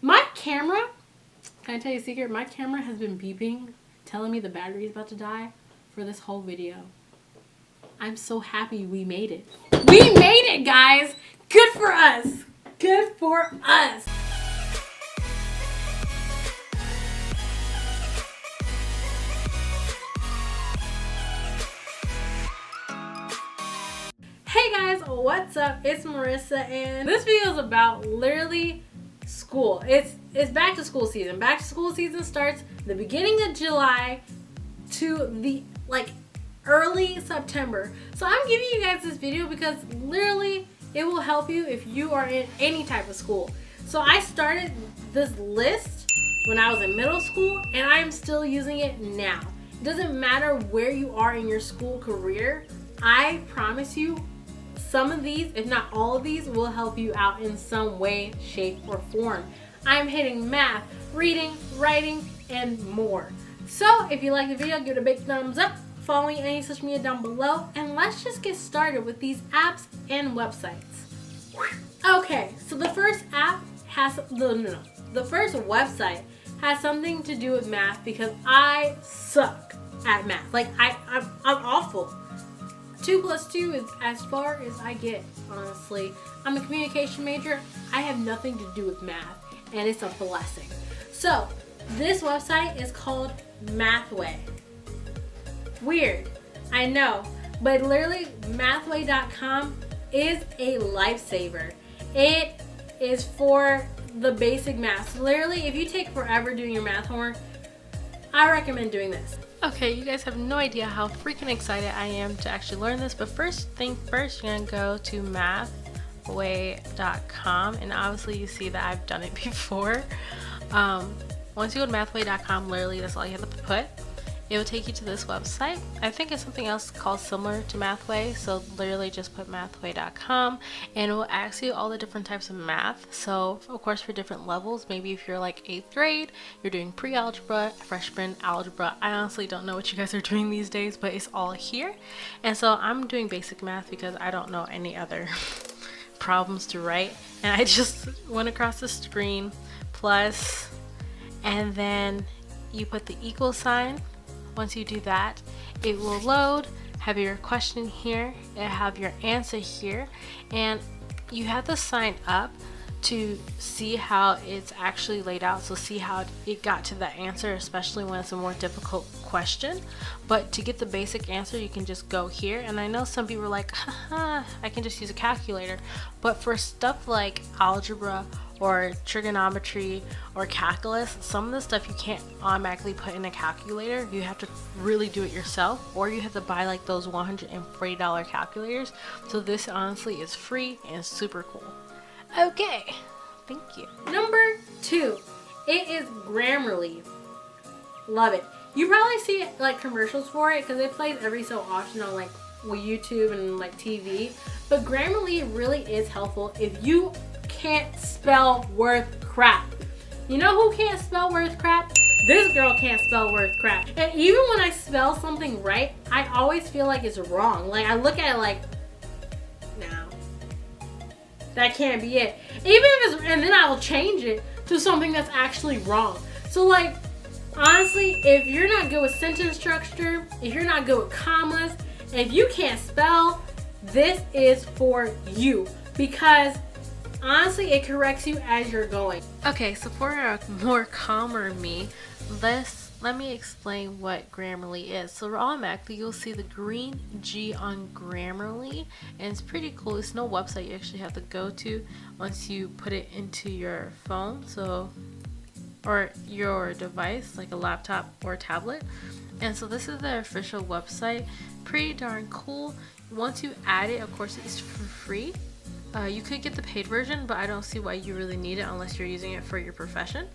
My camera, can I tell you a secret? My camera has been beeping, telling me the battery is about to die for this whole video. I'm so happy we made it. We made it, guys! Good for us! Good for us! Hey guys, what's up? It's Marissa, and this video is about literally school. It's back to school season. Back to school season starts the beginning of July to the early September. So I'm giving you guys this video because literally it will help you if you are in any type of school. So I started this list when I was in middle school, and I'm still using it now. It doesn't matter where you are in your school career. I promise you, some of these, if not all of these, will help you out in some way, shape, or form. I'm hitting math, reading, writing, and more. So if you like the video, give it a big thumbs up. Follow me on any social media down below, and let's just get started with these apps and websites. Okay, so the first app has the first website has something to do with math because I suck at math. I'm awful. 2 + 2 is as far as I get, honestly. I'm a communication major. I have nothing to do with math, and it's a blessing. So, this website is called Mathway. Weird, I know, but literally Mathway.com is a lifesaver. It is for the basic math. So literally, if you take forever doing your math homework, I recommend doing this. Okay, you guys have no idea how freaking excited I am to actually learn this, but first thing first, you're gonna go to mathway.com, and obviously you see that I've done it before. Once you go to mathway.com, literally that's all you have to put. It will take you to this website. I think it's something else called similar to Mathway, so literally just put mathway.com, and it will ask you all the different types of math. So of course for different levels, maybe if you're like 8th grade, you're doing pre-algebra, freshman algebra. I honestly don't know what you guys are doing these days, but it's all here. And so I'm doing basic math because I don't know any other problems to write, and I just went across the screen, plus, and then you put the equal sign. Once you do that, it will load, have your question here, and have your answer here, and you have to sign up to see how it's actually laid out, so see how it got to that answer, especially when it's a more difficult question. But to get the basic answer, you can just go here, and I know some people are like, haha, I can just use a calculator, but for stuff like algebra or trigonometry or calculus, some of the stuff you can't automatically put in a calculator. You have to really do it yourself, or you have to buy like those $140 calculators. So this honestly is free and super cool. Okay, thank you. Number 2, it is Grammarly. Love it. You probably see like commercials for it because it plays every so often on like YouTube and like TV. But Grammarly really is helpful if you can't spell worth crap. You know who can't spell worth crap? This girl can't spell worth crap. And even when I spell something right, I always feel like it's wrong. Like I look at it like, no, that can't be it. Even if it's, and then I will change it to something that's actually wrong. So like, honestly, if you're not good with sentence structure, if you're not good with commas, if you can't spell, this is for you, because honestly, it corrects you as you're going. Okay, so for a more calmer me, let me explain what Grammarly is. So automatically you'll see the green G on Grammarly, and it's pretty cool. It's no website you actually have to go to once you put it into your phone, or your device like a laptop or tablet. And so this is the official website. Pretty darn cool. Once you add it, of course it's for free. You could get the paid version, but I don't see why you really need it unless you're using it for your profession.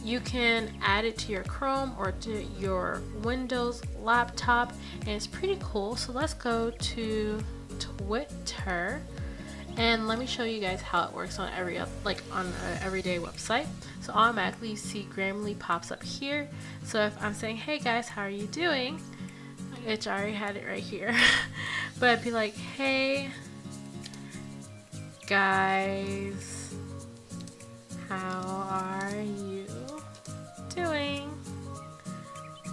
You can add it to your Chrome or to your Windows laptop, and it's pretty cool. So let's go to Twitter, and let me show you guys how it works on an everyday website. So automatically you see Grammarly pops up here. So if I'm saying, hey guys, how are you doing? Which I already had it right here. But I'd be like, hey guys, how are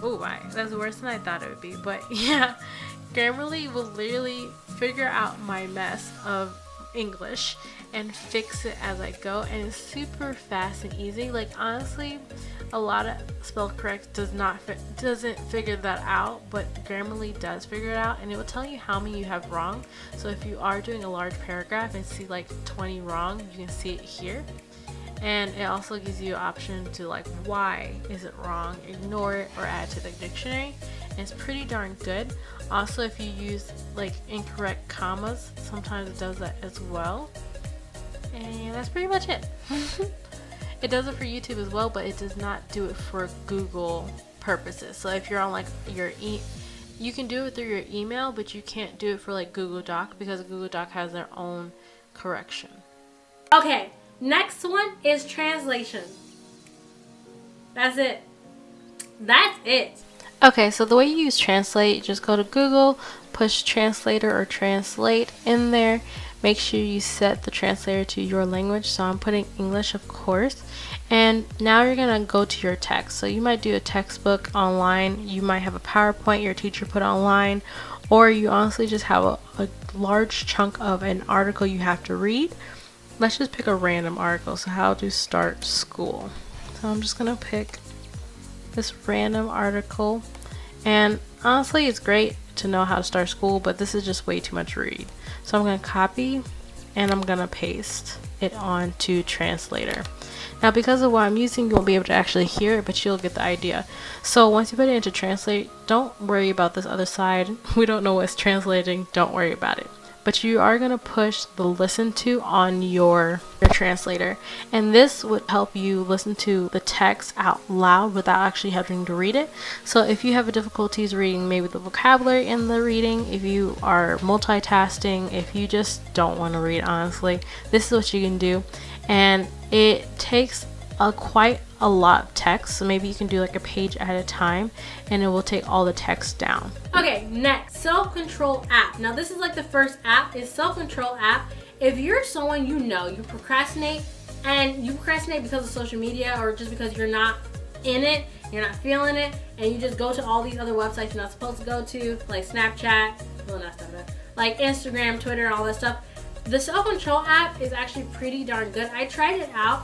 Oh my, that's worse than I thought it would be. But yeah, Grammarly will literally figure out my mess of English and fix it as I go, and it's super fast and easy. Like honestly, a lot of spell correct doesn't figure that out, but Grammarly does figure it out, and it will tell you how many you have wrong. So if you are doing a large paragraph and see like 20 wrong, you can see it here. And it also gives you an option to like, why is it wrong, ignore it, or add to the dictionary. And it's pretty darn good. Also, if you use like incorrect commas, sometimes it does that as well. And that's pretty much it. It does it for YouTube as well, but it does not do it for Google purposes. So if you're on like you can do it through your email, but you can't do it for like Google Doc, because Google Doc has their own correction. Okay, next one is translation. That's it. That's it. Okay, so the way you use translate, just go to Google, push translator or translate in there. Make sure you set the translator to your language. So I'm putting English, of course. And now you're going to go to your text. So you might do a textbook online. You might have a PowerPoint your teacher put online. Or you honestly just have a large chunk of an article you have to read. Let's just pick a random article. So how to start school. So I'm just going to pick this random article. And honestly, it's great to know how to start school, but this is just way too much to read. So I'm going to copy and I'm going to paste it onto translator. Now because of what I'm using, you won't be able to actually hear it, but you'll get the idea. So once you put it into translate, don't worry about this other side. We don't know what's translating. Don't worry about it. But you are going to push the listen to on your translator, and this would help you listen to the text out loud without actually having to read it. So if you have difficulties reading maybe the vocabulary in the reading, if you are multitasking, if you just don't want to read, honestly, this is what you can do. And it takes quite a lot of text, so maybe you can do like a page at a time, and it will take all the text down. Okay, next, self-control app. Now this is like the first app, is self-control app. If you're someone you procrastinate, and you procrastinate because of social media or just because you're not in it, you're not feeling it, and you just go to all these other websites you're not supposed to go to, like Snapchat, well not Snapchat, like Instagram, Twitter, and all that stuff. The self-control app is actually pretty darn good. I tried it out,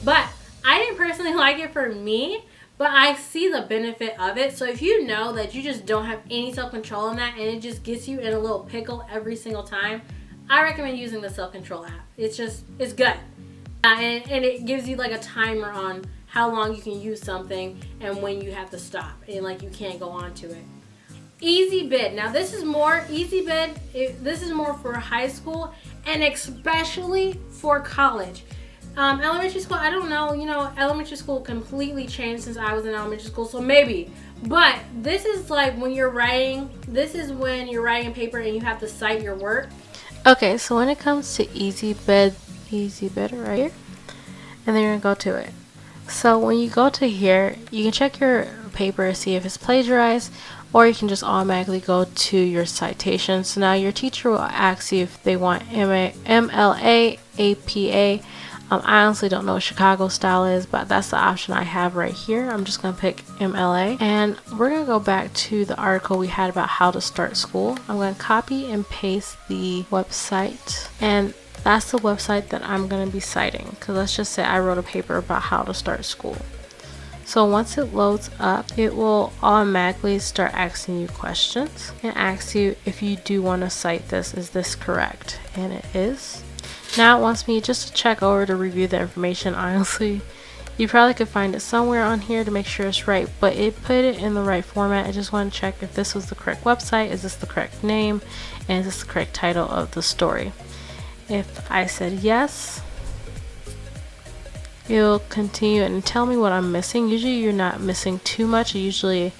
but I didn't personally like it for me, but I see the benefit of it. So if you know that you just don't have any self-control in that and it just gets you in a little pickle every single time, I recommend using the self-control app. It's good. And it gives you like a timer on how long you can use something and when you have to stop and like you can't go on to it. Easy Bid. Now this is more Easy Bid. This is more for high school and especially for college. Elementary school, I don't know, elementary school completely changed since I was in elementary school, so maybe. But this is like when you're writing, this is when you're writing a paper and you have to cite your work. Okay, so when it comes to Easy Bid right here, and then you're gonna go to it. So when you go to here, you can check your paper to see if it's plagiarized, or you can just automatically go to your citations. So now your teacher will ask you if they want MLA, APA. I honestly don't know what Chicago style is, but that's the option I have right here. I'm just going to pick MLA, and we're going to go back to the article we had about how to start school. I'm going to copy and paste the website, and that's the website that I'm going to be citing, because let's just say I wrote a paper about how to start school. So once it loads up, it will automatically start asking you questions and ask you if you do want to cite this. Is this correct? And it is. Now it wants me just to check over to review the information. Honestly, you probably could find it somewhere on here to make sure it's right, but it put it in the right format. I just want to check if this was the correct website, is this the correct name, and is this the correct title of the story. If I said yes, it'll continue and tell me what I'm missing. Usually you're not missing too much. It usually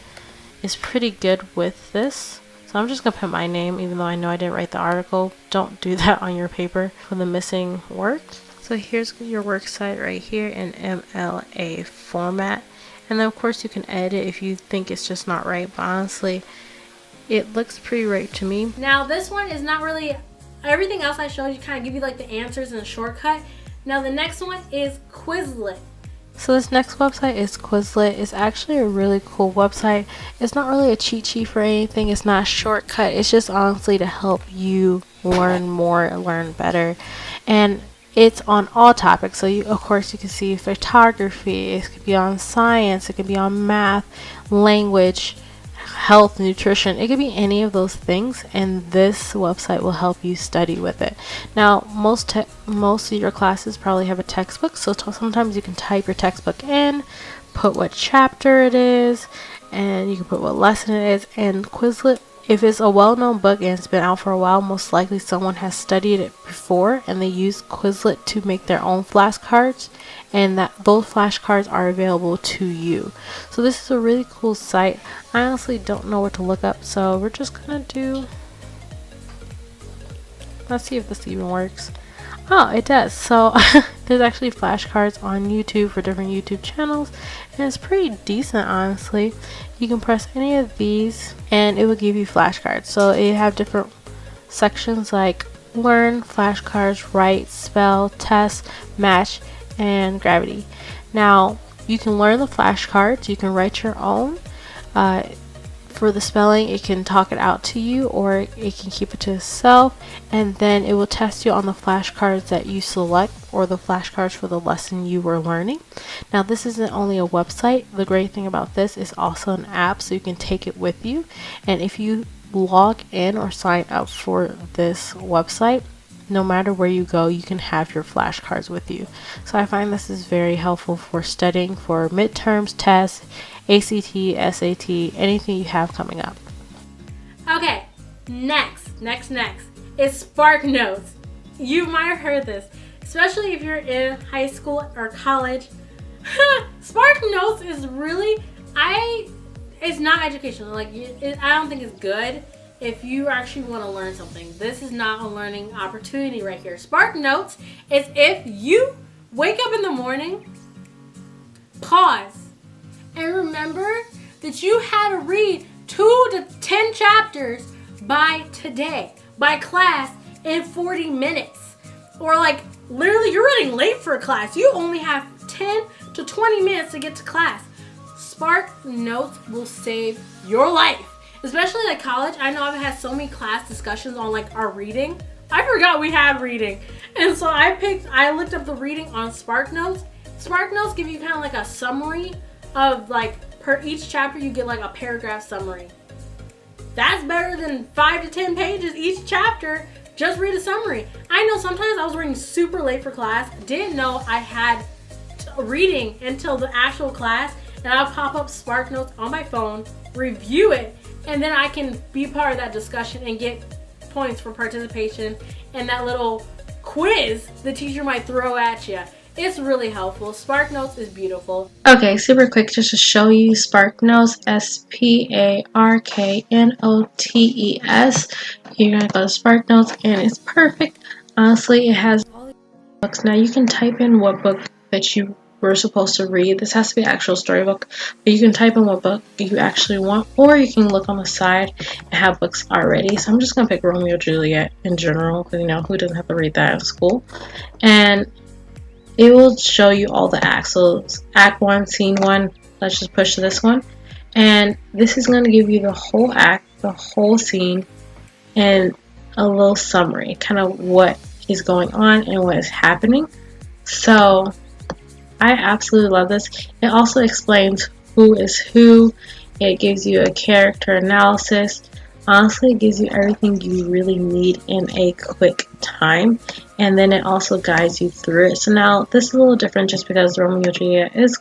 is pretty good with this. So I'm just going to put my name, even though I know I didn't write the article. Don't do that on your paper for the missing work. So here's your work site right here in MLA format. And then of course you can edit if you think it's just not right. But honestly, it looks pretty right to me. Now this one is not really, everything else I showed you kind of give you like the answers and a shortcut. Now the next one is Quizlet. So this next website is Quizlet. It's actually a really cool website. It's not really a cheat sheet for anything. It's not a shortcut. It's just honestly to help you learn more, learn better. And it's on all topics. So of course you can see photography. It could be on science. It could be on math, language, health, nutrition. It could be any of those things, and this website will help you study with it. Now most of your classes probably have a textbook, so sometimes you can type your textbook in, put what chapter it is, and you can put what lesson it is. And Quizlet, if it's a well-known book and it's been out for a while, most likely someone has studied it before and they use Quizlet to make their own flashcards, and that those flashcards are available to you. So this is a really cool site. I honestly don't know what to look up, so we're just gonna let's see if this even works. Oh, it does. So there's actually flashcards on YouTube for different YouTube channels, and it's pretty decent, honestly. You can press any of these and it will give you flashcards. So it have different sections like learn, flashcards, write, spell, test, match, and gravity. Now you can learn the flashcards, you can write your own. For the spelling, it can talk it out to you, or it can keep it to itself, and then it will test you on the flashcards that you select, or the flashcards for the lesson you were learning. Now this isn't only a website. The great thing about this is also an app, so you can take it with you, and if you log in or sign up for this website, no matter where you go, you can have your flashcards with you. So I find this is very helpful for studying for midterms, tests, ACT, SAT, anything you have coming up. Okay, next is Spark Notes. You might have heard this, especially if you're in high school or college. Spark Notes is really, it's not educational. Like, I don't think it's good if you actually want to learn something. This is not a learning opportunity right here. Spark Notes is if you wake up in the morning, pause, and remember that you had to read 2 to 10 chapters by today, by class, in 40 minutes. Or like, literally, you're running late for a class. You only have 10 to 20 minutes to get to class. Spark Notes will save your life. Especially like college. I know I've had so many class discussions on like our reading. I forgot we had reading. And so I looked up the reading on Spark Notes. Spark Notes give you kind of like a summary of like, per each chapter you get like a paragraph summary. That's better than 5 to 10 pages each chapter. Just read a summary. I know sometimes I was running super late for class, didn't know I had reading until the actual class, and I'll pop up Spark Notes on my phone, review it, and then I can be part of that discussion and get points for participation and that little quiz the teacher might throw at you. It's really helpful. Spark Notes is beautiful. Okay, super quick, just to show you Spark Notes, SparkNotes. You're gonna go to Spark Notes, and it's perfect. Honestly, it has all the books. Now you can type in what book that you were supposed to read. This has to be an actual storybook, but you can type in what book you actually want, or you can look on the side and have books already. So I'm just gonna pick Romeo and Juliet in general, because you know, who doesn't have to read that in school? And it will show you all the acts. So act 1, scene 1, let's just push to this one. And this is going to give you the whole act, the whole scene, and a little summary, kind of what is going on and what is happening. So I absolutely love this. It also explains who is who. It gives you a character analysis. Honestly, it gives you everything you really need in a quick time, and then it also guides you through it. So now this is a little different just because Romeo and Juliet is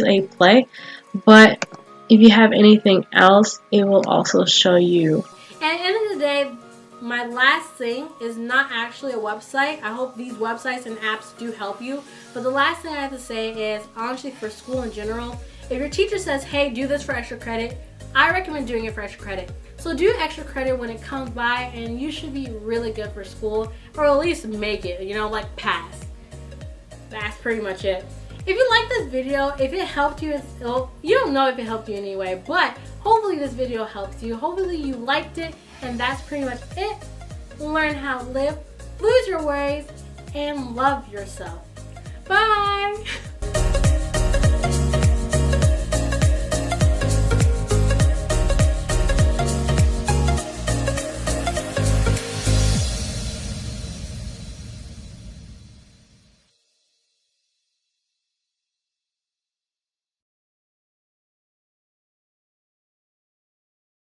a play, but if you have anything else, it will also show you. And at the end of the day, my last thing is not actually a website. I hope these websites and apps do help you, but the last thing I have to say is, honestly, for school in general, if your teacher says, hey, do this for extra credit, I recommend doing it for extra credit. So do extra credit when it comes by, and you should be really good for school, or at least make it, you know, like pass. That's pretty much it. If you like this video, if it helped you, you don't know if it helped you anyway, but hopefully this video helped you. Hopefully you liked it, and that's pretty much it. Learn how to live, lose your worries, and love yourself. Bye!